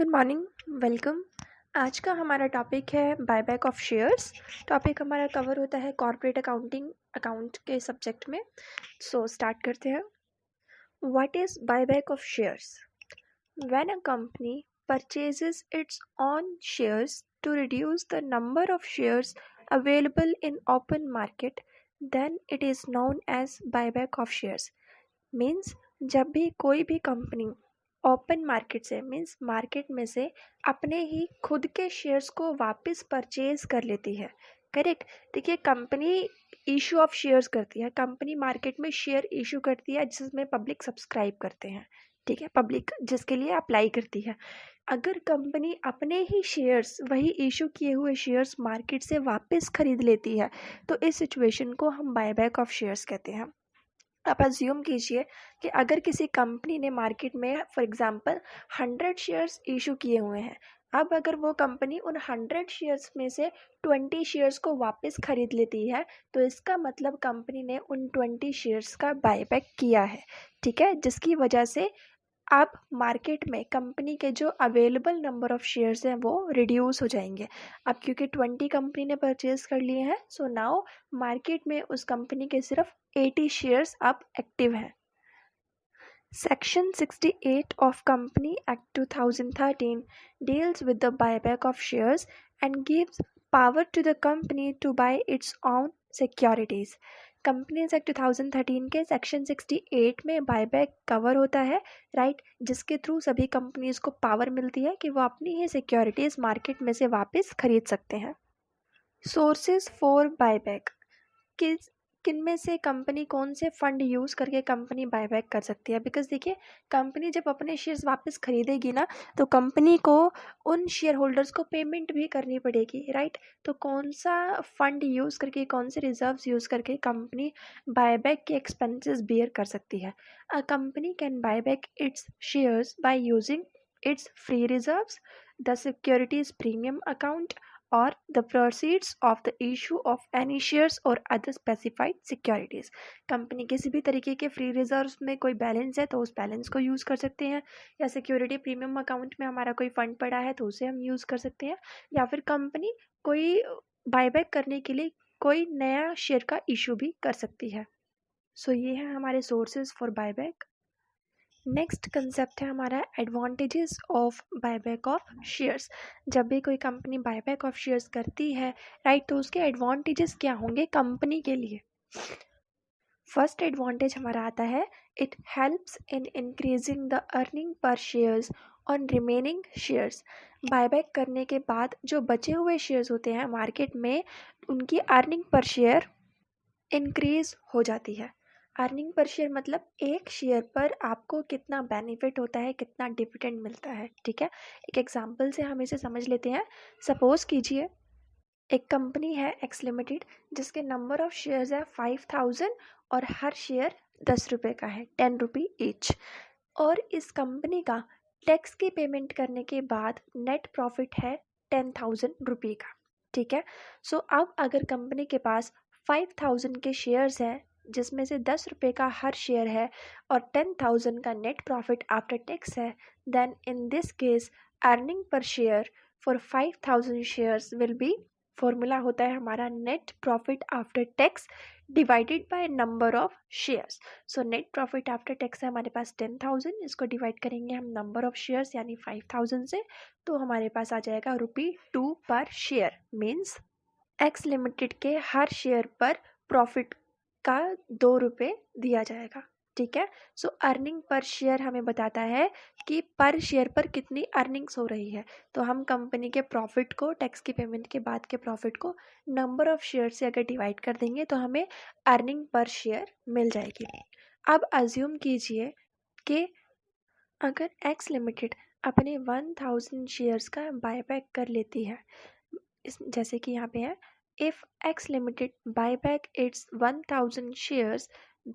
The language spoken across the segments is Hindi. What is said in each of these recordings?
Good morning, welcome. आज का हमारा टॉपिक है बायबैक ऑफ शेयर्स। टॉपिक हमारा कवर होता है कॉर्पोरेट अकाउंटिंग अकाउंट के सब्जेक्ट में। सो स्टार्ट करते हैं। What is buyback of shares? When a company purchases it's own shares to reduce the number of shares available in open market, then it is known as buyback of shares. Means जब भी कोई भी कंपनी ओपन मार्केट से मीन्स मार्केट में से अपने ही खुद के शेयर्स को वापस परचेज कर लेती है। करेक्ट। देखिए, कंपनी इशू ऑफ शेयर्स करती है, कंपनी मार्केट में शेयर इशू करती है जिसमें पब्लिक सब्सक्राइब करते हैं। ठीक है, पब्लिक जिसके लिए अप्लाई करती है। अगर कंपनी अपने ही शेयर्स, वही इशू किए हुए शेयर्स मार्केट से वापस खरीद लेती है तो इस सिचुएशन को हम बायबैक ऑफ शेयर्स कहते हैं। आप अज्यूम कीजिए कि अगर किसी कंपनी ने मार्केट में फॉर एग्जांपल 100 शेयर्स इशू किए हुए हैं। अब अगर वो कंपनी उन 100 शेयर्स में से 20 शेयर्स को वापस खरीद लेती है तो इसका मतलब कंपनी ने उन 20 शेयर्स का बायबैक किया है। ठीक है, जिसकी वजह से अब मार्केट में कंपनी के जो अवेलेबल नंबर ऑफ शेयर्स हैं वो रिड्यूस हो जाएंगे। अब क्योंकि 20 कंपनी ने परचेज कर लिए हैं, सो नाउ मार्केट में उस कंपनी के सिर्फ 80 शेयर्स अब एक्टिव हैं। Section 68 of Company Act 2013 deals with the buyback of shares and gives power to the company to buy its own securities. Companies act 2013 के सेक्शन 68 में बायबैक कवर होता है, राइट, जिसके थ्रू सभी कंपनीज को पावर मिलती है कि वो अपनी ही सिक्योरिटीज मार्केट में से वापस खरीद सकते हैं। सोर्सेज फॉर बायबैक, किन में से कंपनी कौन से फंड यूज़ करके कंपनी बायबैक कर सकती है? बिकॉज देखिए, कंपनी जब अपने शेयर्स वापस खरीदेगी ना तो कंपनी को उन शेयर होल्डर्स को पेमेंट भी करनी पड़ेगी, राइट। तो कौन सा फंड यूज़ करके, कौन से रिजर्व्स यूज़ करके कंपनी बायबैक के एक्सपेंसेस बियर कर सकती है? A company can buyback it's shares by using its free reserves, the securities premium account or the proceeds of the issue of any shares or other specified securities. Company किसी भी तरीके के फ्री रिजर्व्स में कोई बैलेंस है तो उस बैलेंस को यूज़ कर सकते हैं, या सिक्योरिटी प्रीमियम अकाउंट में हमारा कोई फंड पड़ा है तो उसे हम यूज़ कर सकते हैं, या फिर कंपनी कोई बायबैक करने के लिए कोई नया शेयर का इशू भी कर सकती है। सो ये है हमारे sources for buyback. Next concept है हमारा advantages of buyback of shares. जब भी कोई कंपनी बायबैक ऑफ शेयर्स करती है, राइट, तो उसके एडवांटेजेस क्या होंगे कंपनी के लिए? फर्स्ट एडवांटेज हमारा आता है, it helps in increasing the earning per shares on remaining shares. Buyback करने के बाद जो बचे हुए शेयर्स होते हैं मार्केट में, उनकी अर्निंग पर शेयर इंक्रीज हो जाती है। अर्निंग पर शेयर मतलब एक शेयर पर आपको कितना बेनिफिट होता है, कितना डिविडेंड मिलता है। ठीक है, एक एग्जांपल से हम इसे समझ लेते हैं। सपोज कीजिए एक कंपनी है एक्स लिमिटेड, जिसके नंबर ऑफ शेयर्स है 5000 और हर शेयर 10 रुपये का है, 10 रुपी ईच। और इस कंपनी का टैक्स की पेमेंट करने के बाद नेट प्रॉफिट है 10,000 रुपये का। ठीक है, सो अब अगर कंपनी के पास 5000 के शेयर्स हैं जिसमें से 10 रुपये का हर शेयर है और 10,000 का नेट प्रॉफिट आफ्टर टैक्स है, then in this case earning per share for 5000 shares will be, formula होता है हमारा net profit after tax divided by number of shares. So net profit after tax है हमारे पास 10,000, इसको डिवाइड करेंगे हम नंबर ऑफ शेयर्स यानी 5000 से, तो हमारे पास आ जाएगा ₹2 पर शेयर। मीन्स एक्स लिमिटेड के हर शेयर पर प्रॉफिट का 2 रुपये दिया जाएगा। ठीक है, सो अर्निंग पर शेयर हमें बताता है कि पर शेयर पर कितनी अर्निंग्स हो रही है। तो हम कंपनी के प्रॉफिट को, टैक्स की पेमेंट के बाद के प्रॉफिट को नंबर ऑफ शेयर से अगर डिवाइड कर देंगे तो हमें अर्निंग पर शेयर मिल जाएगी। अब अज्यूम कीजिए कि अगर एक्स लिमिटेड अपने 1000 शेयर्स का बायबैक कर लेती है, जैसे कि यहाँ पे है, if x limited buyback it's 1000 shares,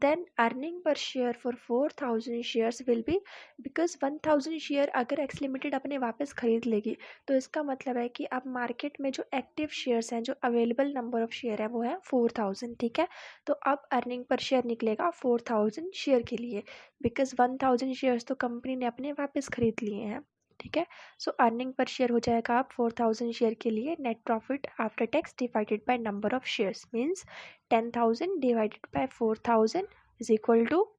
then earning per share for 4000 shares will be, because 1000 share अगर एक्स लिमिटेड अपने वापस खरीद लेगी तो इसका मतलब है कि अब मार्केट में जो एक्टिव शेयर्स हैं, जो अवेलेबल नंबर ऑफ शेयर है वो है 4000। ठीक है, तो अब अर्निंग पर शेयर निकलेगा 4000 शेयर के लिए, बिकॉज 1000 शेयर्स तो कंपनी ने अपने वापस खरीद लिए हैं। ठीक है। सो अर्निंग पर शेयर हो जाएगा आप 4000 शेयर के लिए net profit after tax divided by number of shares means 10,000 divided by 4000 is equal to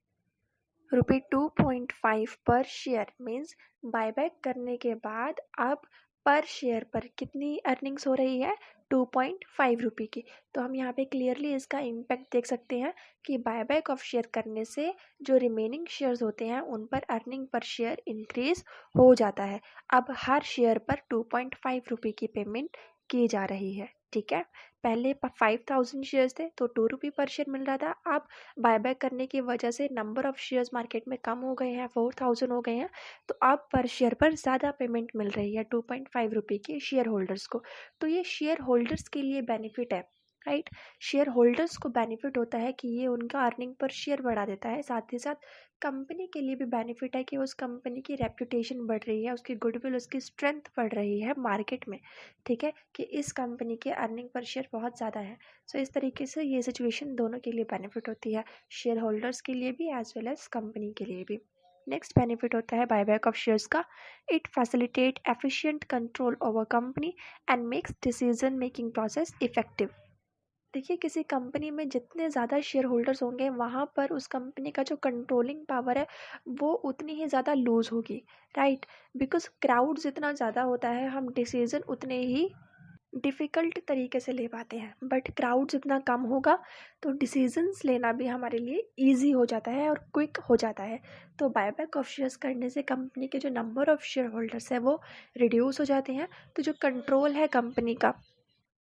₹2.5 per share means buyback करने के बाद अब पर शेयर पर कितनी अर्निंग्स हो रही है 2.5 रुपये की। तो हम यहाँ पे क्लियरली इसका इम्पैक्ट देख सकते हैं कि बायबैक ऑफ शेयर करने से जो रिमेनिंग शेयर्स होते हैं उन पर अर्निंग पर शेयर इंक्रीज हो जाता है। अब हर शेयर पर 2.5 रुपये की पेमेंट की जा रही है। ठीक है, पहले 5000 शेयर्स थे तो 2 रुपये पर शेयर मिल रहा था। अब बायबैक करने की वजह से नंबर ऑफ शेयर्स मार्केट में कम हो गए हैं, 4000 हो गए हैं, तो अब पर शेयर पर ज़्यादा पेमेंट मिल रही है 2.5 रुपये की शेयर होल्डर्स को। तो ये शेयर होल्डर्स के लिए बेनिफिट है, राइट। शेयर होल्डर्स को बेनिफिट होता है कि ये उनका अर्निंग पर शेयर बढ़ा देता है। साथ ही साथ कंपनी के लिए भी बेनिफिट है कि उस कंपनी की रेपुटेशन बढ़ रही है, उसकी गुडविल, उसकी स्ट्रेंथ बढ़ रही है मार्केट में। ठीक है, कि इस कंपनी के अर्निंग पर शेयर बहुत ज़्यादा है। सो इस तरीके से ये सिचुएशन दोनों के लिए बेनिफिट होती है, शेयर होल्डर्स के लिए भी एज वेल एज कंपनी के लिए भी। नेक्स्ट बेनिफिट होता है बायबैक ऑफ शेयर्स का। It facilitate efficient control over company and makes decision making process effective. देखिए, किसी कंपनी में जितने ज़्यादा शेयर होल्डर्स होंगे वहाँ पर उस कंपनी का जो कंट्रोलिंग पावर है वो उतनी ही ज़्यादा लूज़ होगी, राइट। बिकॉज क्राउड जितना ज़्यादा होता है हम डिसीज़न उतने ही डिफ़िकल्ट तरीके से ले पाते हैं, बट क्राउड जितना कम होगा तो डिसीजंस लेना भी हमारे लिए ईजी हो जाता है और क्विक हो जाता है। तो बायबैक ऑफ शेयर्स करने से कंपनी के जो नंबर ऑफ शेयर होल्डर्स है वो रिड्यूस हो जाते हैं। तो जो कंट्रोल है कंपनी का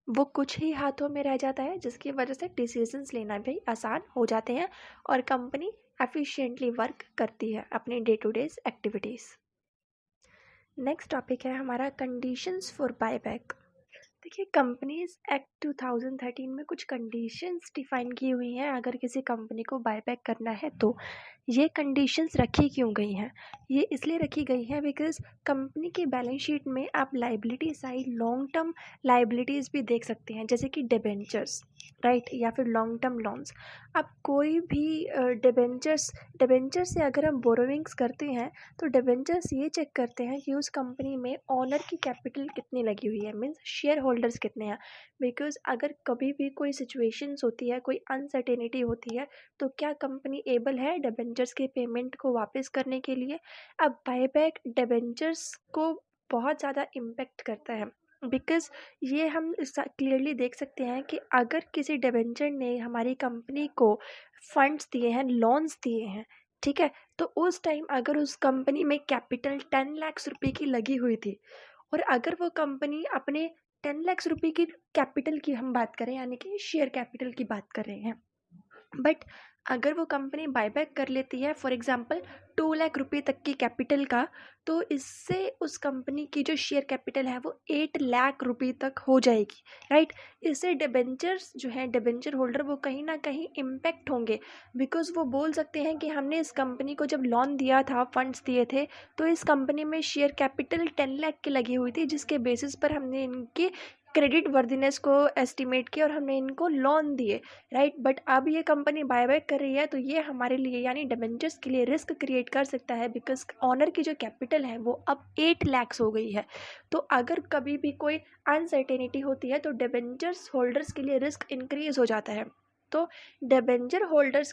वो कुछ ही हाथों में रह जाता है, जिसकी वजह से डिसीजंस लेना भी आसान हो जाते हैं और कंपनी एफिशिएंटली वर्क करती है अपनी day to day activities. Next topic है हमारा कंडीशंस फॉर बायबैक। देखिए, कंपनीज एक्ट 2013 में कुछ कंडीशंस डिफाइन की हुई हैं अगर किसी कंपनी को बायबैक करना है तो। ये कंडीशंस रखी क्यों गई हैं? ये इसलिए रखी गई हैं बिकॉज कंपनी की बैलेंस शीट में आप liability side long term liabilities भी देख सकते हैं, जैसे कि डिबेंचर्स, राइट, या फिर लॉन्ग टर्म लोन्स। अब कोई भी डिबेंचर से अगर हम बोरोविंग्स करते हैं तो डिबेंचर्स ये चेक करते हैं कि उस कंपनी में ओनर की कैपिटल कितनी लगी हुई है, मीन्स शेयर होल्डर्स कितने हैं। बिकॉज अगर कभी भी कोई सिचुएशंस होती है, कोई अनसर्टेनिटी होती है, तो क्या कंपनी एबल है डिबेंचर्स के पेमेंट को वापस करने के लिए? अब बायबैक डिबेंचर्स को बहुत ज़्यादा इम्पेक्ट करता है बिकॉज ये हम क्लियरली देख सकते हैं कि अगर किसी डिबेंचर ने हमारी कंपनी को फंड्स दिए हैं, लोन्स दिए हैं, ठीक है, तो उस टाइम अगर उस कंपनी में कैपिटल 10 लाख रुपए की लगी हुई थी और अगर वो कंपनी अपने 10 लाख रुपए की कैपिटल की हम बात करें, यानी कि शेयर कैपिटल की बात कर रहे हैं, बट अगर वो कंपनी बायबैक कर लेती है फॉर एग्जांपल 2 लाख रुपए तक की कैपिटल का, तो इससे उस कंपनी की जो शेयर कैपिटल है वो 8 लाख रुपए तक हो जाएगी, राइट। इससे डिबेंचर्स जो हैं, डिबेंचर होल्डर, वो कहीं ना कहीं इम्पैक्ट होंगे बिकॉज वो बोल सकते हैं कि हमने इस कंपनी को जब लोन दिया था, फंड्स दिए थे, तो इस कंपनी में शेयर कैपिटल 10 लाख की लगी हुई थी, जिसके बेसिस पर हमने इनके क्रेडिट वर्दीनेस को एस्टिमेट किया और हमने इनको लोन दिए, राइट। बट अब ये कंपनी बायबैक कर रही है तो ये हमारे लिए यानी डिबेंचर्स के लिए रिस्क क्रिएट कर सकता है बिकॉज ऑनर की जो कैपिटल है वो अब 8 लाख हो गई है। तो अगर कभी भी कोई अनसर्टेनिटी होती है तो डिबेंचर्स होल्डर्स के लिए रिस्क इंक्रीज हो जाता है। तो डिबेंचर होल्डर्स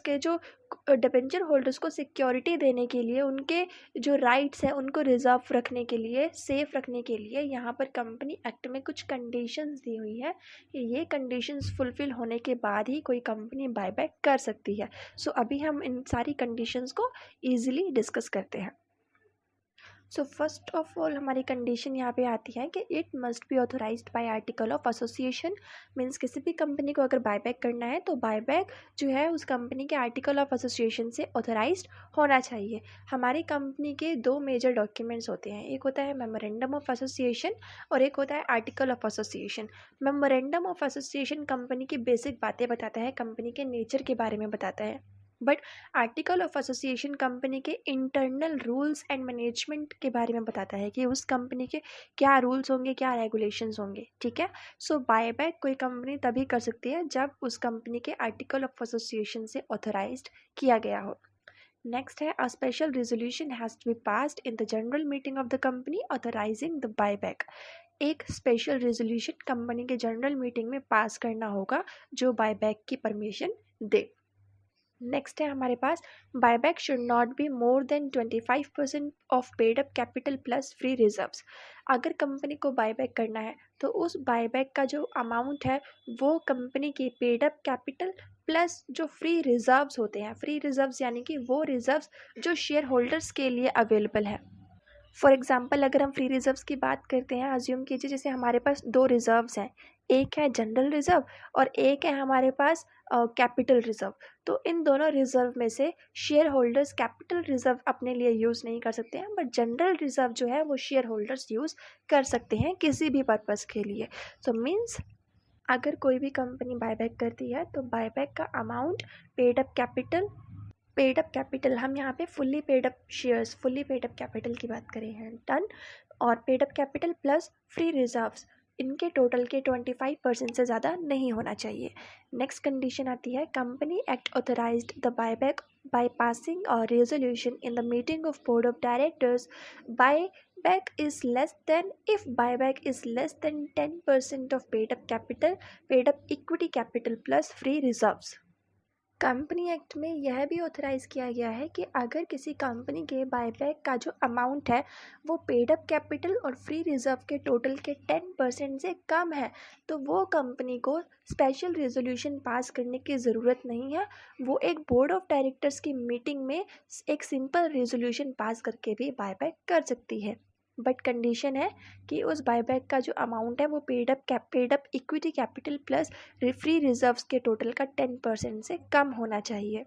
को सिक्योरिटी देने के लिए, उनके जो राइट्स हैं उनको रिजर्व रखने के लिए, सेफ रखने के लिए यहाँ पर कंपनी एक्ट में कुछ कंडीशंस दी हुई है कि ये कंडीशंस फुलफिल होने के बाद ही कोई कंपनी बायबैक कर सकती है। सो अभी हम इन सारी कंडीशंस को ईजिली डिस्कस करते हैं। सो फर्स्ट ऑफ ऑल हमारी कंडीशन यहाँ पे आती है कि it must be authorized by article of association. Means किसी भी कंपनी को अगर बायबैक करना है तो बायबैक जो है उस कंपनी के आर्टिकल ऑफ एसोसिएशन से ऑथोराइज्ड होना चाहिए। हमारी कंपनी के 2 मेजर डॉक्यूमेंट्स होते हैं, एक होता है मेमोरेंडम ऑफ एसोसिएशन और एक होता है article of association. Memorandum of association company की बेसिक बातें बताता है, कंपनी के नेचर के बारे में बताता है, but article of association company के इंटरनल रूल्स एंड मैनेजमेंट के बारे में बताता है कि उस कंपनी के क्या रूल्स होंगे, क्या रेगुलेशंस होंगे, ठीक है। सो बायबैक कोई कंपनी तभी कर सकती है जब उस कंपनी के आर्टिकल ऑफ एसोसिएशन से ऑथराइज्ड किया गया हो। नेक्स्ट है, a special resolution has to be passed in the general meeting of the company authorizing the buyback. एक स्पेशल रेजोल्यूशन कंपनी के जनरल मीटिंग में पास करना होगा जो बायबैक की परमिशन दे। नेक्स्ट है हमारे पास, buyback should not be more than 25% of paid up capital plus free reserves. अगर कंपनी को बायबैक करना है तो उस बायबैक का जो अमाउंट है वो कंपनी की पेड अप कैपिटल प्लस जो फ्री रिजर्व्स होते हैं, फ्री रिजर्व्स यानी कि वो रिजर्व्स जो शेयर होल्डर्स के लिए अवेलेबल है। फॉर एग्जाम्पल अगर हम फ्री रिजर्व्स की बात करते हैं, अज्यूम कीजिए जैसे हमारे पास दो रिजर्व्स हैं, एक है जनरल रिजर्व और एक है हमारे पास कैपिटल रिजर्व। तो इन दोनों रिजर्व में से शेयर होल्डर्स कैपिटल रिजर्व अपने लिए यूज़ नहीं कर सकते हैं, बट जनरल रिजर्व जो है वो शेयर होल्डर्स यूज़ कर सकते हैं किसी भी पर्पज़ के लिए। सो मीन्स अगर कोई भी कंपनी बायबैक करती है तो बायबैक का अमाउंट पेड अप कैपिटल हम यहाँ पे fully paid up shares, fully paid up capital की बात करें हैं, टन, और paid up capital plus free reserves, इनके टोटल के 25% से ज़्यादा नहीं होना चाहिए। नेक्स्ट कंडीशन आती है, company act authorized the buyback by passing और resolution in the meeting of board of directors. Buyback is less than if buyback is less than 10% of paid up equity capital plus free reserves। Company act में यह भी ऑथराइज़ किया गया है कि अगर किसी कंपनी के बायबैक का जो अमाउंट है वो पेड अप कैपिटल और फ्री रिजर्व के टोटल के 10% से कम है तो वो कंपनी को स्पेशल रेजोल्यूशन पास करने की ज़रूरत नहीं है। वो एक बोर्ड ऑफ डायरेक्टर्स की मीटिंग में एक सिंपल रेजोल्यूशन पास करके भी बायबैक कर सकती है, बट कंडीशन है कि उस बायबैक का जो अमाउंट है वो paid up equity capital plus free reserves के टोटल का 10% से कम होना चाहिए।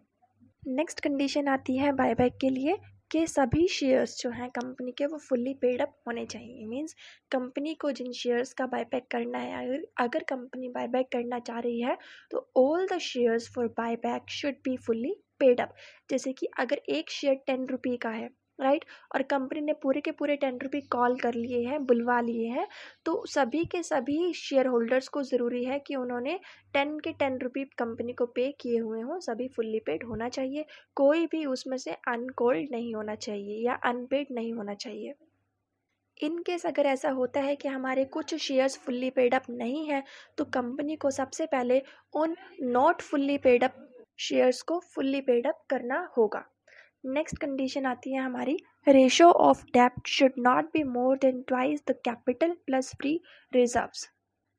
नेक्स्ट कंडीशन आती है बायबैक के लिए कि सभी शेयर्स जो हैं कंपनी के वो फुल्ली पेड अप होने चाहिए। मींस कंपनी को जिन शेयर्स का बायबैक करना है, अगर कंपनी बायबैक करना चाह रही है तो all the shares for buyback should be fully paid up. जैसे कि अगर एक शेयर 10 रुपये का है, राइट, और कंपनी ने पूरे के पूरे 10 रुपये कॉल कर लिए हैं, बुलवा लिए हैं, तो सभी के सभी शेयर होल्डर्स को ज़रूरी है कि उन्होंने 10 के 10 रुपये कंपनी को पे किए हुए हों, सभी फुल्ली पेड होना चाहिए। कोई भी उसमें से अनकॉल्ड नहीं होना चाहिए या अनपेड नहीं होना चाहिए। इन केस अगर ऐसा होता है कि हमारे कुछ शेयर्स फुल्ली पेड अप नहीं है तो कंपनी को सबसे पहले उन not fully paid up shares को फुल्ली पेड अप करना होगा। नेक्स्ट कंडीशन आती है हमारी, रेशो ऑफ डेब्ट should not be more then twice the capital plus free reserves.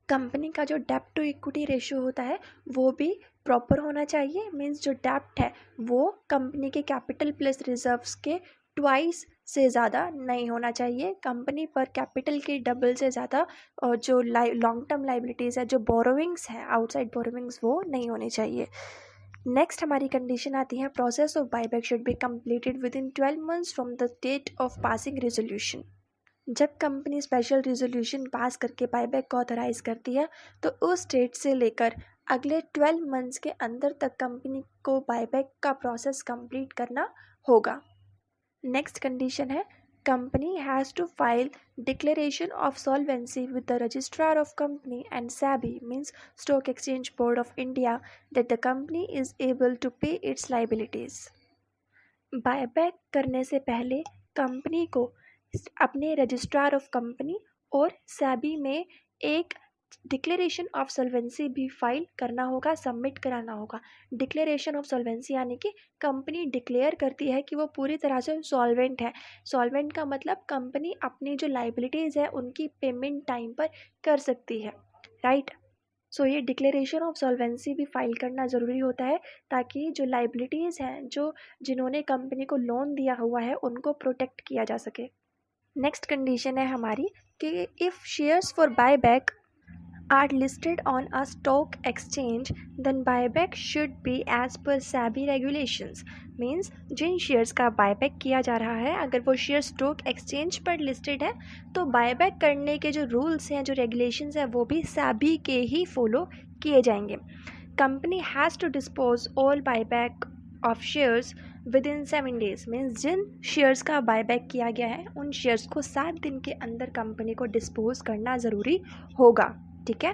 Company का जो डेब्ट टू इक्विटी रेशो होता है वो भी प्रॉपर होना चाहिए। मीन्स जो डेब्ट है वो कंपनी के कैपिटल प्लस रिजर्व्स के ट्वाइस से ज़्यादा नहीं होना चाहिए। कंपनी पर कैपिटल के डबल से ज़्यादा और जो लॉन्ग टर्म लाइबिलिटीज़ है, जो बोरोविंग्स हैं, आउटसाइड बोरोविंग्स, वो नहीं होने चाहिए। नेक्स्ट हमारी कंडीशन आती है, process of buyback should be completed within 12 months from the date of passing resolution. जब कंपनी स्पेशल रेजोल्यूशन पास करके बायबैक को ऑथराइज करती है तो उस डेट से लेकर अगले 12 मंथ्स के अंदर तक कंपनी को बायबैक का प्रोसेस कंप्लीट करना होगा। नेक्स्ट कंडीशन है, company has to file declaration of solvency with the registrar of company and SEBI, means Stock Exchange Board of India, that the company is able to pay its liabilities। Buyback करने से पहले कंपनी को अपने रजिस्ट्रार ऑफ कंपनी और सेबी में एक डिक्लेरेशन ऑफ सॉल्वेंसी भी फाइल करना होगा, सबमिट कराना होगा। डिक्लेरेशन ऑफ सॉल्वेंसी यानी कि कंपनी डिक्लेयर करती है कि वो पूरी तरह से सॉल्वेंट है। सॉल्वेंट का मतलब कंपनी अपनी जो लाइबिलिटीज़ है उनकी पेमेंट टाइम पर कर सकती है, राइट। सो ये डिक्लेरेशन ऑफ सॉल्वेंसी भी फाइल करना ज़रूरी होता है ताकि जो लाइबिलिटीज़ हैं, जो जिन्होंने कंपनी को लोन दिया हुआ है, उनको प्रोटेक्ट किया जा सके। नेक्स्ट कंडीशन है हमारी कि if shares for buyback are listed on a stock exchange then buyback should be as per SEBI regulations। Means जिन शेयर्स का बायबैक किया जा रहा है अगर वो शेयर स्टॉक एक्सचेंज पर लिस्टेड है तो बायबैक करने के जो रूल्स हैं, जो रेगुलेशंस हैं, वो भी SEBI के ही फॉलो किए जाएंगे। Company has to dispose all buyback of shares within 7 days। Means जिन शेयर्स का बायबैक किया गया है उन शेयर्स को 7 दिन के अंदर कंपनी को डिस्पोज करना ज़रूरी होगा, ठीक है।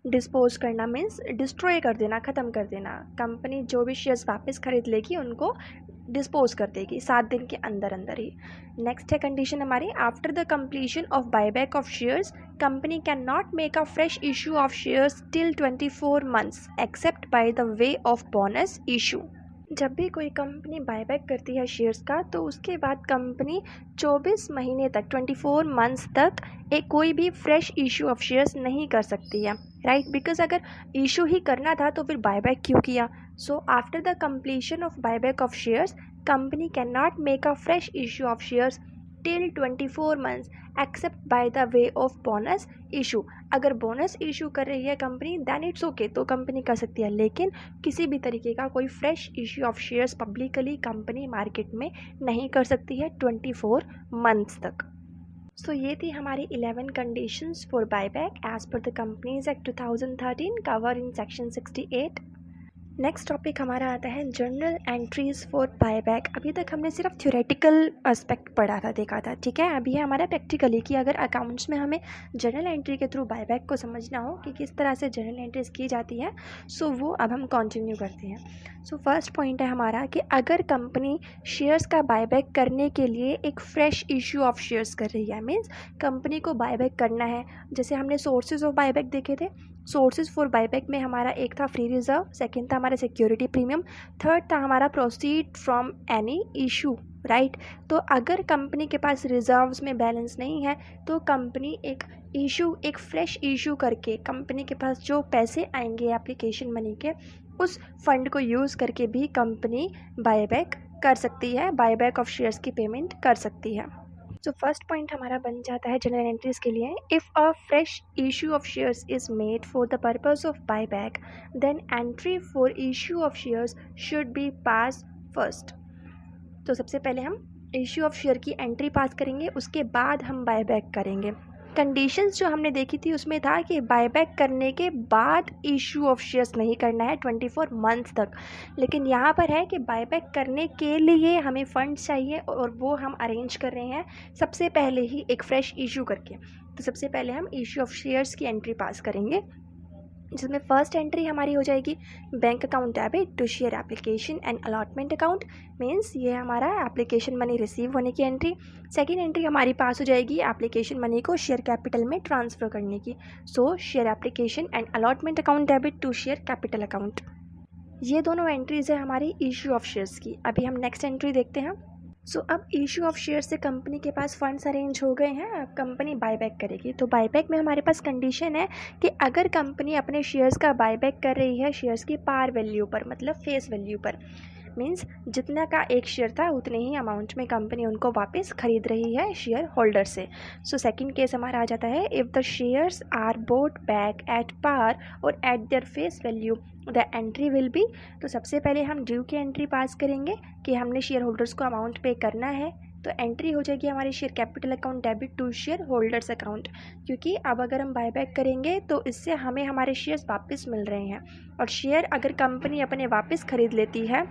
डिस्पोज करना मीन्स डिस्ट्रॉय कर देना, ख़त्म कर देना। कंपनी जो भी शेयर्स वापस खरीद लेगी उनको डिस्पोज कर देगी 7 दिन के अंदर अंदर ही। नेक्स्ट है कंडीशन हमारी, after the completion of buyback of shares company can not make a fresh issue of shares till 24 months except by the way of bonus issue. जब भी कोई कंपनी बायबैक करती है शेयर्स का तो उसके बाद कंपनी 24 महीने तक 24 मंथ्स तक कोई भी फ्रेश इशू ऑफ शेयर्स नहीं कर सकती है, राइट। बिकॉज अगर इशू ही करना था तो फिर बायबैक क्यों किया। So after the completion of buyback of shares company can not make a fresh issue of shares till 24 months except by the way of bonus issue. अगर बोनस इशू कर रही है कंपनी दैन इट्स ओके, तो कंपनी कर सकती है, लेकिन किसी भी तरीके का कोई fresh issue of shares publicly company market में नहीं कर सकती है 24 मंथ्स तक। सो ये थी हमारी 11 conditions for buyback as per the companies act 2013 cover in section 68। Next topic हमारा आता है जर्नल एंट्रीज़ फॉर बायबैक। अभी तक हमने सिर्फ थ्योरेटिकल एस्पेक्ट पढ़ा था, देखा था, ठीक है। अभी है हमारा प्रैक्टिकली कि अगर अकाउंट्स में हमें जर्नल एंट्री के थ्रू बायबैक को समझना हो कि किस तरह से जर्नल एंट्रीज की जाती है, सो वो अब हम कंटिन्यू करते हैं। सो फर्स्ट पॉइंट है हमारा कि अगर कंपनी शेयर्स का बायबैक करने के लिए एक फ्रेश इशू ऑफ शेयर्स कर रही है, मीन्स कंपनी को बायबैक करना है। जैसे हमने सोर्सेज ऑफ बायबैक देखे थे, सोर्सेज फॉर बायबैक में हमारा एक था फ्री रिजर्व, सेकंड था हमारा सिक्योरिटी प्रीमियम, थर्ड था हमारा proceed from any issue, right. तो अगर कंपनी के पास रिजर्व्स में बैलेंस नहीं है तो कंपनी एक फ्रेश इशू करके कंपनी के पास जो पैसे आएंगे एप्लीकेशन मनी के, उस फंड को यूज़ करके भी कंपनी बायबैक कर सकती है, बायबैक ऑफ शेयर्स की पेमेंट कर सकती है। तो फर्स्ट पॉइंट हमारा बन जाता है जनरल एंट्रीज के लिए, if a fresh issue of shares is made for the purpose of buyback then entry for issue of shares should be pass first. तो सबसे पहले हम इशू ऑफ शेयर की एंट्री पास करेंगे, उसके बाद हम बायबैक करेंगे। कंडीशंस जो हमने देखी थी उसमें था कि बायबैक करने के बाद इशू ऑफ शेयर्स नहीं करना है 24 मंथ्स तक, लेकिन यहाँ पर है कि बायबैक करने के लिए हमें फंड्स चाहिए और वो हम अरेंज कर रहे हैं सबसे पहले ही एक फ्रेश इशू करके। तो सबसे पहले हम इशू ऑफ शेयर्स की एंट्री पास करेंगे, जिसमें फर्स्ट एंट्री हमारी हो जाएगी bank account debit to share application and allotment account, means ये हमारा एप्लीकेशन मनी रिसीव होने की एंट्री। सेकंड एंट्री हमारी पास हो जाएगी एप्लीकेशन मनी को शेयर कैपिटल में ट्रांसफ़र करने की, so share application and allotment account debit to share capital account. ये दोनों एंट्रीज़ है हमारी इशू ऑफ शेयर्स की। अभी हम नेक्स्ट एंट्री देखते हैं। सो अब इशू ऑफ शेयर से कंपनी के पास फंड्स अरेंज हो गए हैं, अब कंपनी बायबैक करेगी। तो बायबैक में हमारे पास कंडीशन है कि अगर कंपनी अपने शेयर्स का बायबैक कर रही है शेयर्स की पार वैल्यू पर, मतलब फेस वैल्यू पर, मीन्स जितना का एक शेयर था उतने ही अमाउंट में कंपनी उनको वापस खरीद रही है शेयर होल्डर से। सो सेकंड केस हमारा आ जाता है, if the shares are bought back at par or at their face value the entry will be. तो सबसे पहले हम ड्यू की एंट्री पास करेंगे कि हमने शेयर होल्डर्स को अमाउंट पे करना है, तो एंट्री हो जाएगी हमारी share capital account debit to share holders account, क्योंकि अब अगर हम बायबैक करेंगे तो इससे हमें हमारे शेयर्स वापस मिल रहे हैं। और शेयर अगर कंपनी अपने वापस खरीद लेती है,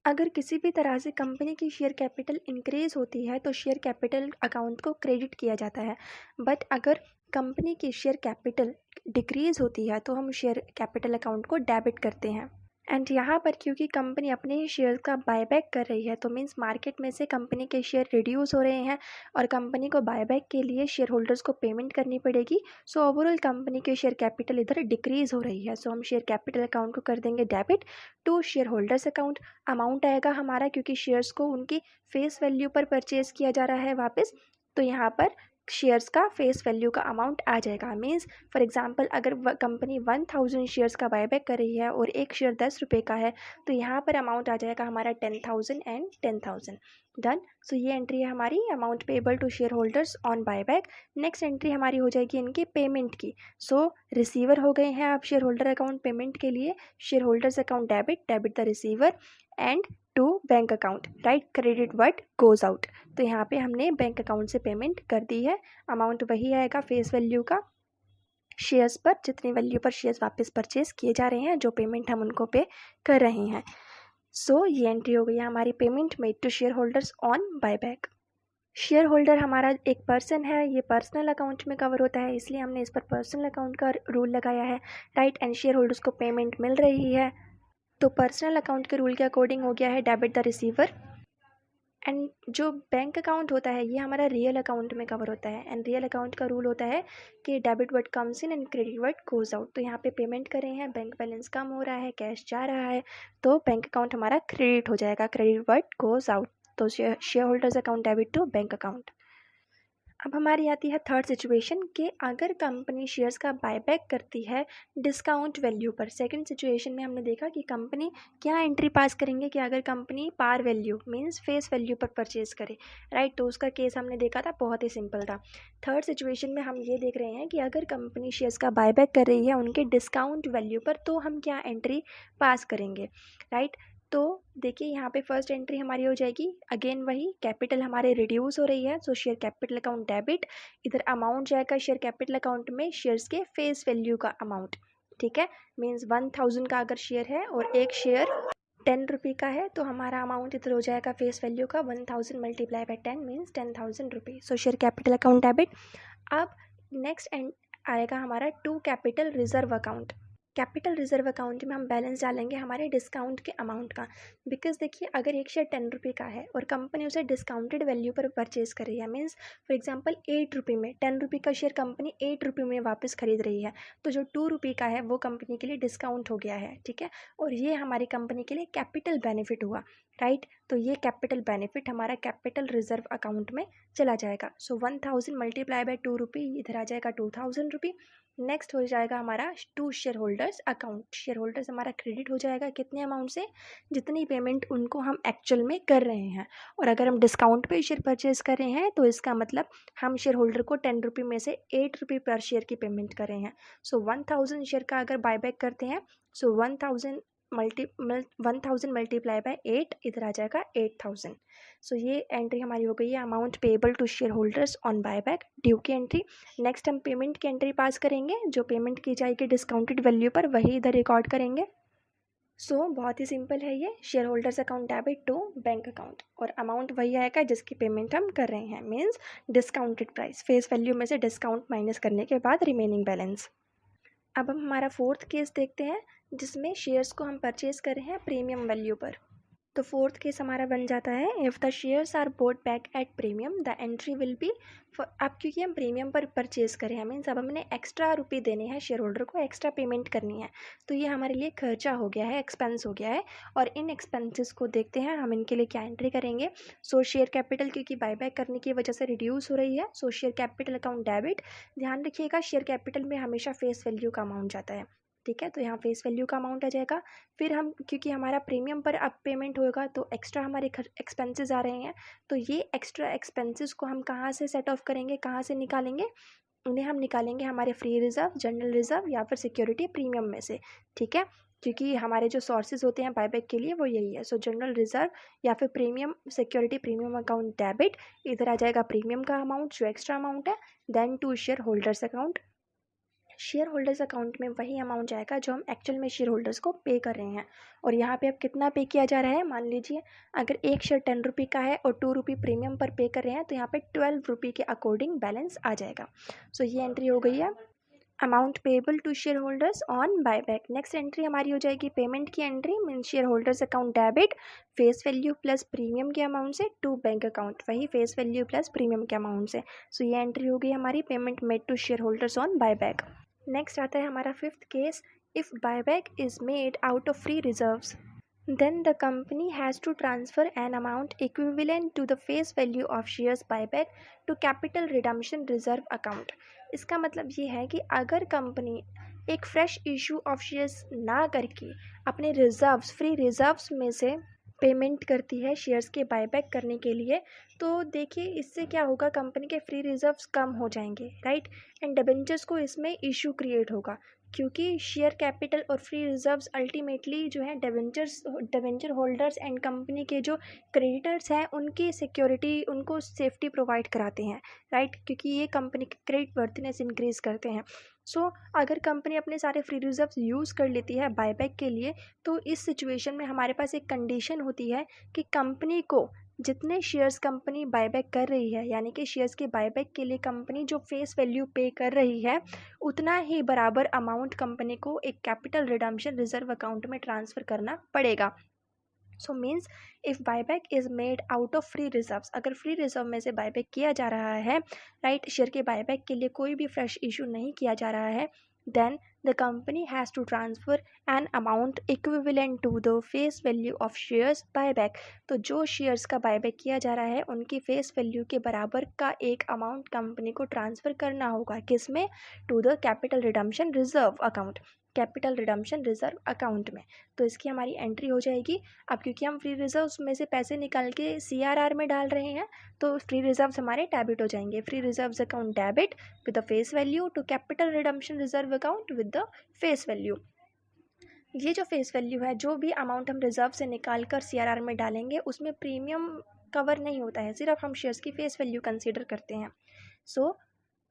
अगर किसी भी तरह से कंपनी की शेयर कैपिटल इंक्रीज़ होती है तो शेयर कैपिटल अकाउंट को क्रेडिट किया जाता है, बट अगर कंपनी की शेयर कैपिटल डिक्रीज़ होती है तो हम शेयर कैपिटल अकाउंट को डेबिट करते हैं। एंड यहाँ पर क्योंकि कंपनी अपने ही शेयर का बायबैक कर रही है तो मीन्स मार्केट में से कंपनी के शेयर रिड्यूस हो रहे हैं और कंपनी को बायबैक के लिए शेयर होल्डर्स को पेमेंट करनी पड़ेगी। सो ओवरऑल कंपनी के शेयर कैपिटल इधर डिक्रीज़ हो रही है, सो हम शेयर कैपिटल अकाउंट को कर देंगे debit to share holders account. Amount आएगा हमारा क्योंकि शेयर्स को उनकी फेस वैल्यू पर परचेज़ किया जा रहा है वापस, तो यहाँ पर शेयर्स का फेस वैल्यू का अमाउंट आ जाएगा। मीन्स फॉर एग्जांपल अगर कंपनी 1000 शेयर्स का बायबैक कर रही है और एक शेयर 10 रुपये का है तो यहाँ पर अमाउंट आ जाएगा हमारा 10,000 एंड 10,000 डन। सो ये एंट्री है हमारी amount payable to share holders on buyback. Next entry हमारी हो जाएगी इनकी पेमेंट की। सो रिसीवर हो गए हैं आप शेयर होल्डर अकाउंट पेमेंट के लिए, share holders account debit the receiver and to bank account, right, credit what goes out. तो यहाँ पे हमने बैंक अकाउंट से पेमेंट कर दी है, अमाउंट वही आएगा फेस वैल्यू का शेयर्स पर, जितनी वैल्यू पर शेयर्स वापस परचेज किए जा रहे हैं, जो पेमेंट हम उनको पे कर रहे हैं। सो ये एंट्री हो गई है हमारी payment made to share holders on buyback. Share holder हमारा एक पर्सन है, ये पर्सनल अकाउंट में कवर होता है इसलिए हमने इस पर पर्सनल अकाउंट का रूल लगाया है, राइट। एंड शेयर होल्डर्स को पेमेंट मिल रही है तो पर्सनल अकाउंट के रूल के अकॉर्डिंग हो गया है डेबिट द रिसीवर एंड जो बैंक अकाउंट होता है ये हमारा रियल अकाउंट में कवर होता है। एंड रियल अकाउंट का रूल होता है कि debit word comes in and credit word goes out. तो यहाँ पे पेमेंट कर रहे हैं, बैंक बैलेंस कम हो रहा है, कैश जा रहा है, तो बैंक अकाउंट हमारा क्रेडिट हो जाएगा, क्रेडिट वर्ड गोज आउट। तो share holders account debit to bank account. अब हमारी आती है थर्ड सिचुएशन कि अगर कंपनी शेयर्स का बायबैक करती है डिस्काउंट वैल्यू पर। सेकंड सिचुएशन में हमने देखा कि कंपनी क्या एंट्री पास करेंगे कि अगर company par value means face value पर परचेज करे, राइट। तो उसका केस हमने देखा था, बहुत ही सिंपल था। थर्ड सिचुएशन में हम ये देख रहे हैं कि अगर कंपनी शेयर्स का बायबैक कर रही है उनके डिस्काउंट वैल्यू पर, तो हम क्या एंट्री पास करेंगे, राइट। तो देखिए यहाँ पे फर्स्ट एंट्री हमारी हो जाएगी, अगेन वही कैपिटल हमारे रिड्यूस हो रही है, सो शेयर कैपिटल अकाउंट डेबिट। इधर अमाउंट जाएगा शेयर कैपिटल अकाउंट में शेयर्स के फेस वैल्यू का अमाउंट, ठीक है। मीन्स 1000 का अगर शेयर है और एक शेयर 10 रुपये का है, तो हमारा अमाउंट इधर हो जाएगा फेस वैल्यू का 1000 मल्टीप्लाई बाय 10 मीन्स 10,000 रुपये। So share capital account debit. अब नेक्स्ट आएगा हमारा to capital reserve account. Capital reserve account में हम बैलेंस डालेंगे हमारे डिस्काउंट के अमाउंट का। बिकॉज देखिए अगर एक शेयर 10 रुपये का है और कंपनी उसे डिस्काउंटेड वैल्यू पर परचेज कर रही है, मीन्स फॉर एग्जांपल 8 रुपये में, 10 रुपये का शेयर कंपनी 8 रुपये में वापस खरीद रही है, तो जो 2 रुपये का है वो कंपनी के लिए डिस्काउंट हो गया है, ठीक है। और ये हमारी कंपनी के लिए कैपिटल बेनिफिट हुआ, राइट। तो ये कैपिटल बेनिफिट हमारा कैपिटल रिजर्व अकाउंट में चला जाएगा। सो 1000 मल्टीप्लाई बाय 2 रुपये, इधर आ जाएगा 2000 रुपये। नेक्स्ट हो जाएगा हमारा to share holders account. Share holders हमारा क्रेडिट हो जाएगा कितने अमाउंट से, जितनी पेमेंट उनको हम एक्चुअल में कर रहे हैं। और अगर हम डिस्काउंट पे शेयर परचेज कर रहे हैं तो इसका मतलब हम शेयर होल्डर को 10 रुपये में से 8 रुपये पर शेयर की पेमेंट कर रहे हैं। सो 1000 शेयर का अगर बायबैक करते हैं, सो 1000 मल्टीप्लाई बाय 8, इधर आ जाएगा 8000। सो ये एंट्री हमारी हो गई है amount payable to share holders on buyback, due की एंट्री। नेक्स्ट हम पेमेंट की एंट्री पास करेंगे, जो पेमेंट की जाएगी डिस्काउंटेड वैल्यू पर वही इधर रिकॉर्ड करेंगे। सो बहुत ही सिंपल है ये, share holders account debit to bank account, और अमाउंट वही आएगा जिसकी पेमेंट हम कर रहे हैं, means discounted price, face value में से डिस्काउंट माइनस करने के बाद रिमेनिंग बैलेंस। अब हम हमारा फोर्थ केस देखते हैं जिसमें शेयर्स को हम परचेज कर रहे हैं प्रीमियम वैल्यू पर। तो फोर्थ केस हमारा बन जाता है, if the shares are bought back at premium the entry will be. अब क्योंकि हम प्रीमियम पर परचेज करें हैं, मीन्स अब हमने एक्स्ट्रा रुपये देने हैं शेयर होल्डर को, एक्स्ट्रा पेमेंट करनी है, तो ये हमारे लिए खर्चा हो गया है, एक्सपेंस हो गया है। और इन एक्सपेंसेस को देखते हैं हम इनके लिए क्या एंट्री करेंगे। सो शेयर कैपिटल क्योंकि बायबैक करने की वजह से रिड्यूस हो रही है, सो शेयर कैपिटल अकाउंट डेबिट। ध्यान रखिएगा शेयर कैपिटल में हमेशा फेस वैल्यू का अमाउंट जाता है, ठीक है। तो यहाँ फेस वैल्यू का अमाउंट आ जाएगा। फिर हम क्योंकि हमारा प्रीमियम पर अब पेमेंट होगा तो एक्स्ट्रा हमारे एक्सपेंसेस आ रहे हैं, तो ये एक्स्ट्रा एक्सपेंसेस को हम कहाँ से सेट ऑफ करेंगे, कहाँ से निकालेंगे, उन्हें हम निकालेंगे हमारे फ्री रिजर्व, जनरल रिजर्व या फिर सिक्योरिटी प्रीमियम में से, ठीक है। क्योंकि हमारे जो सोर्सेज होते हैं बायबैक के लिए वो यही है। सो जनरल रिजर्व या फिर premium security premium account debit, इधर आ जाएगा प्रीमियम का अमाउंट जो एक्स्ट्रा अमाउंट है, then to share holders account. Share holders account में वही अमाउंट जाएगा जो हम एक्चुअल में शेयर होल्डर्स को पे कर रहे हैं। और यहाँ पे अब कितना पे किया जा रहा है, मान लीजिए अगर एक शेयर 10 रुपये का है और 2 रुपये प्रीमियम पर पे कर रहे हैं, तो यहाँ पे 12 रुपये के अकॉर्डिंग बैलेंस आ जाएगा। सो ये एंट्री हो गई है amount payable to share holders on buyback. Next entry हमारी हो जाएगी पेमेंट की entry, mean share holders account debit face value plus premium के अमाउंट से टू बैंक अकाउंट, वही फेस वैल्यू प्लस प्रीमियम के अमाउंट से। सो ये एंट्री हो गई हमारी payment made to share holders on buyback. Next आता है हमारा fifth case, if buyback is made out of free reserves then the company has to transfer an amount equivalent to the face value of shares buyback to capital redemption reserve account। इसका मतलब ये है कि अगर कंपनी एक फ्रेश इशू ऑफ शेयर्स ना करके अपने रिजर्व्स, फ्री रिजर्व्स में से पेमेंट करती है शेयर्स के बायबैक करने के लिए, तो देखिए इससे क्या होगा, कंपनी के फ्री रिजर्व्स कम हो जाएंगे, राइट। एंड डिबेंचर्स को इसमें इशू क्रिएट होगा, क्योंकि शेयर कैपिटल और फ्री रिजर्व्स अल्टीमेटली जो है डिबेंचर होल्डर्स एंड कंपनी के जो क्रेडिटर्स हैं उनकी सिक्योरिटी, उनको सेफ्टी प्रोवाइड कराते हैं, राइट। क्योंकि ये कंपनी की क्रेडिट वर्थनेस इंक्रीज़ करते हैं। सो अगर कंपनी अपने सारे फ्री रिजर्व्स यूज़ कर लेती है बायबैक के लिए, तो इस सिचुएशन में हमारे पास एक कंडीशन होती है कि कंपनी को जितने शेयर्स कंपनी बायबैक कर रही है, यानी कि शेयर्स के बायबैक के लिए कंपनी जो फेस वैल्यू पे कर रही है, उतना ही बराबर अमाउंट कंपनी को एक कैपिटल रिडम्पशन रिजर्व अकाउंट में ट्रांसफ़र करना पड़ेगा। So means if buyback is made out of free reserves, अगर फ्री रिजर्व में से बायबैक किया जा रहा है, राइट, शेयर के बायबैक के लिए कोई भी फ्रेश इशू नहीं किया जा रहा है, then the company has to transfer an amount equivalent to the face value of shares buyback। तो जो शेयर्स का बायबैक किया जा रहा है उनकी फेस वैल्यू के बराबर का एक अमाउंट कंपनी को ट्रांसफ़र करना होगा, किस में? To the capital redemption reserve account, capital redemption reserve account में। तो इसकी हमारी एंट्री हो जाएगी। अब क्योंकि हम फ्री रिजर्व्स में से पैसे निकाल के CRR में डाल रहे हैं तो फ्री रिजर्व्स हमारे डेबिट हो जाएंगे। Free reserves account debit with the face value to capital redemption reserve account with the face value। ये जो फेस वैल्यू है, जो भी अमाउंट हम रिजर्व से निकाल कर CRR में डालेंगे उसमें प्रीमियम कवर नहीं होता है, सिर्फ हम शेयर्स की फेस वैल्यू कंसीडर करते हैं। सो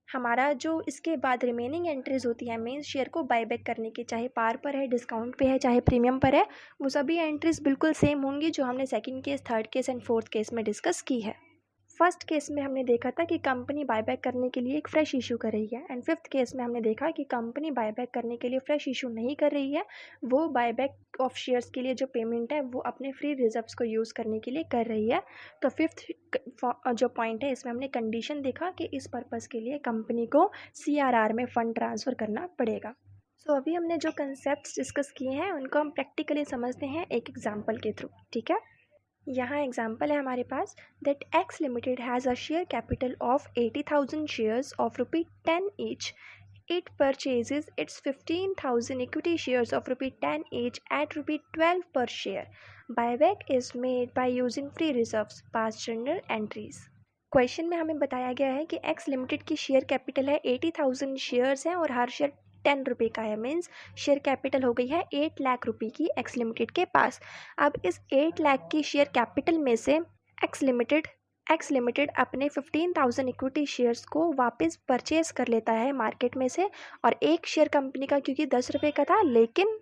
हमारा जो इसके बाद रिमेनिंग एंट्रीज होती है मीन्स शेयर को बायबैक करने की, चाहे पार पर है, डिस्काउंट पे है, चाहे प्रीमियम पर है, वो सभी एंट्रीज बिल्कुल सेम होंगी जो हमने second case, third case and fourth case में डिस्कस की है। फर्स्ट केस में हमने देखा था कि कंपनी बायबैक करने के लिए एक फ्रेश इशू कर रही है, एंड फिफ्थ केस में हमने देखा कि कंपनी बायबैक करने के लिए फ्रेश इशू नहीं कर रही है, वो बायबैक ऑफ शेयर्स के लिए जो पेमेंट है वो अपने फ्री रिजर्व्स को यूज़ करने के लिए कर रही है। तो फिफ्थ जो पॉइंट है इसमें हमने कंडीशन देखा कि इस पर्पज़ के लिए कंपनी को CRR में फ़ंड ट्रांसफ़र करना पड़ेगा। सो अभी हमने जो कंसेप्ट डिस्कस किए हैं उनको हम प्रैक्टिकली समझते हैं एक एग्जाम्पल के थ्रू, ठीक है। यहाँ एग्जाम्पल है हमारे पास that X limited has a share capital of 80,000 shares of ₹10 each. It purchases its 15,000 equity shares of ₹10 each at ₹12 per share. Buyback is made by using free reserves, past journal entries। Question में हमें बताया गया है कि एक्स लिमिटेड की शेयर कैपिटल है 80,000 शेयर्स हैं और हर शेयर 10 रुपये का है, मीन्स शेयर कैपिटल हो गई है 8 लाख रुपये की एक्स लिमिटेड के पास। अब इस 8 लाख की शेयर कैपिटल में से एक्स लिमिटेड अपने 15,000 इक्विटी शेयर्स को वापस परचेज कर लेता है मार्केट में से, और एक शेयर कंपनी का क्योंकि 10 रुपये का था, लेकिन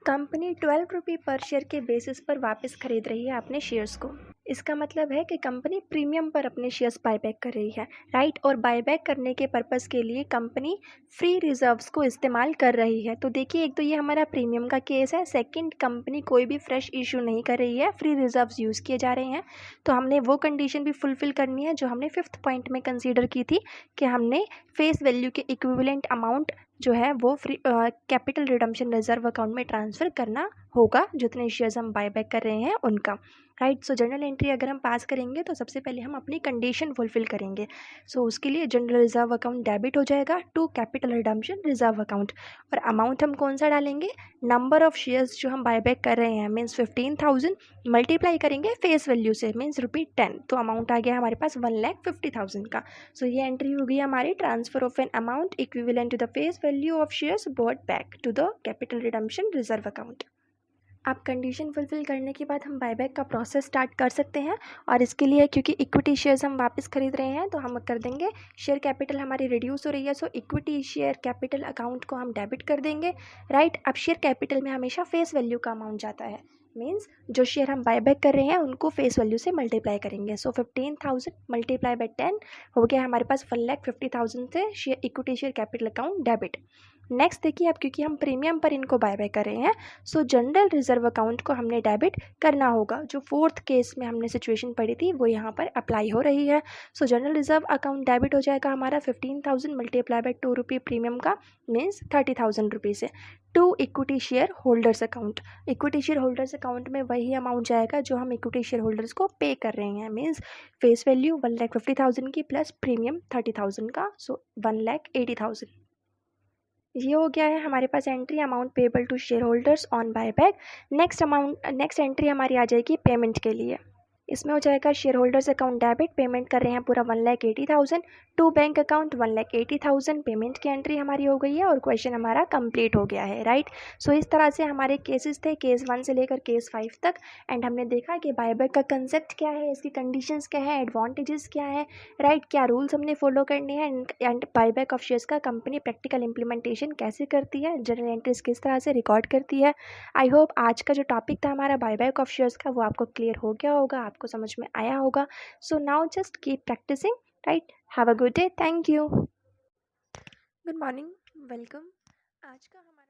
कंपनी 12 रुपये पर शेयर के बेसिस पर वापस खरीद रही है अपने शेयर्स को। इसका मतलब है कि कंपनी प्रीमियम पर अपने शेयर्स बायबैक कर रही है, राइट। और बायबैक करने के पर्पज़ के लिए कंपनी फ्री रिजर्व्स को इस्तेमाल कर रही है। तो देखिए, एक तो ये हमारा प्रीमियम का केस है, सेकंड कंपनी कोई भी फ्रेश इशू नहीं कर रही है, फ्री रिजर्व्स यूज़ किए जा रहे हैं। तो हमने वो कंडीशन भी फुलफ़िल करनी है जो हमने फिफ्थ पॉइंट में कंसीडर की थी कि हमने फेस वैल्यू के इक्विवेलेंट अमाउंट जो है वो free capital redemption reserve account में ट्रांसफ़र करना होगा, जितने शेयर्स हम बायबैक कर रहे हैं उनका, राइट। सो जनरल एंट्री अगर हम पास करेंगे तो सबसे पहले हम अपनी कंडीशन फुलफ़िल करेंगे। सो उसके लिए जनरल रिजर्व अकाउंट डेबिट हो जाएगा to capital redemption reserve account, और अमाउंट हम कौन सा डालेंगे? नंबर ऑफ़ शेयर्स जो हम बायबैक कर रहे हैं मीन्स 15,000 मल्टीप्लाई करेंगे फेस वैल्यू से मीन्स ₹10, तो अमाउंट आ गया हमारे पास 1,50,000 का। सो ये एंट्री हो गई हमारी transfer of an amount equivalent to the face value of shares bought back to the capital redemption reserve account. अब कंडीशन फुलफ़िल करने के बाद हम बायबैक का प्रोसेस स्टार्ट कर सकते हैं, और इसके लिए क्योंकि इक्विटी शेयर्स हम वापस खरीद रहे हैं तो हम कर देंगे, शेयर कैपिटल हमारी रिड्यूस हो रही है, सो इक्विटी शेयर कैपिटल अकाउंट को हम डेबिट कर देंगे, राइट। अब शेयर कैपिटल में हमेशा फेस वैल्यू का अमाउंट जाता है, मीन्स जो शेयर हम बायबैक कर रहे हैं उनको फेस वैल्यू से मल्टीप्लाई करेंगे। सो 15,000 मल्टीप्लाई बाय 10 हो गया हमारे पास 1,50,000 से share equity share capital account debit. Next देखिए, अब क्योंकि हम प्रीमियम पर इनको बायबैक कर रहे हैं, सो जनरल रिजर्व अकाउंट को हमने डेबिट करना होगा। जो फोर्थ केस में हमने सिचुएशन पढ़ी थी वो यहाँ पर अप्लाई हो रही है। सो जनरल रिजर्व अकाउंट डेबिट हो जाएगा हमारा 15,000 मल्टीप्लाई बाय 2 रुपये प्रीमियम का मीन्स 30,000 रुपये से to equity share holders account. Equity share holders account में वही अमाउंट जाएगा जो हम इक्विटी शेयर होल्डर्स को पे कर रहे हैं, मीन्स फेस वैल्यू 1,50,000 की प्लस प्रीमियम 30,000 का, सो 1,80,000। ये हो गया है हमारे पास entry amount payable to share holders on buyback. Next entry हमारी आ जाएगी पेमेंट के लिए। इसमें हो जाएगा share holders account debit, payment कर रहे हैं पूरा 1,80,000 टू बैंक अकाउंट 1,80,000, पेमेंट की एंट्री हमारी हो गई है और क्वेश्चन हमारा कंप्लीट हो गया है, राइट। सो इस तरह से हमारे केसेस थे, केस 1 से लेकर केस 5 तक, एंड हमने देखा कि बायबैक का कंसेप्ट क्या है, इसकी कंडीशंस क्या है, एडवांटेजेस क्या है, राइट, क्या रूल्स हमने फॉलो करने हैं, एंड बायबैक ऑफ शेयर्स का कंपनी प्रैक्टिकल इंप्लीमेंटेशन कैसे करती है, जनरल एंट्रीज किस तरह से रिकॉर्ड करती है। आई होप आज का जो टॉपिक था हमारा बायबैक ऑफ शेयर्स का वो आपको क्लियर हो गया होगा, आपको समझ में आया होगा। So now just keep practising, right. Have a good day, thank you. Good morning, welcome. आज का हमारा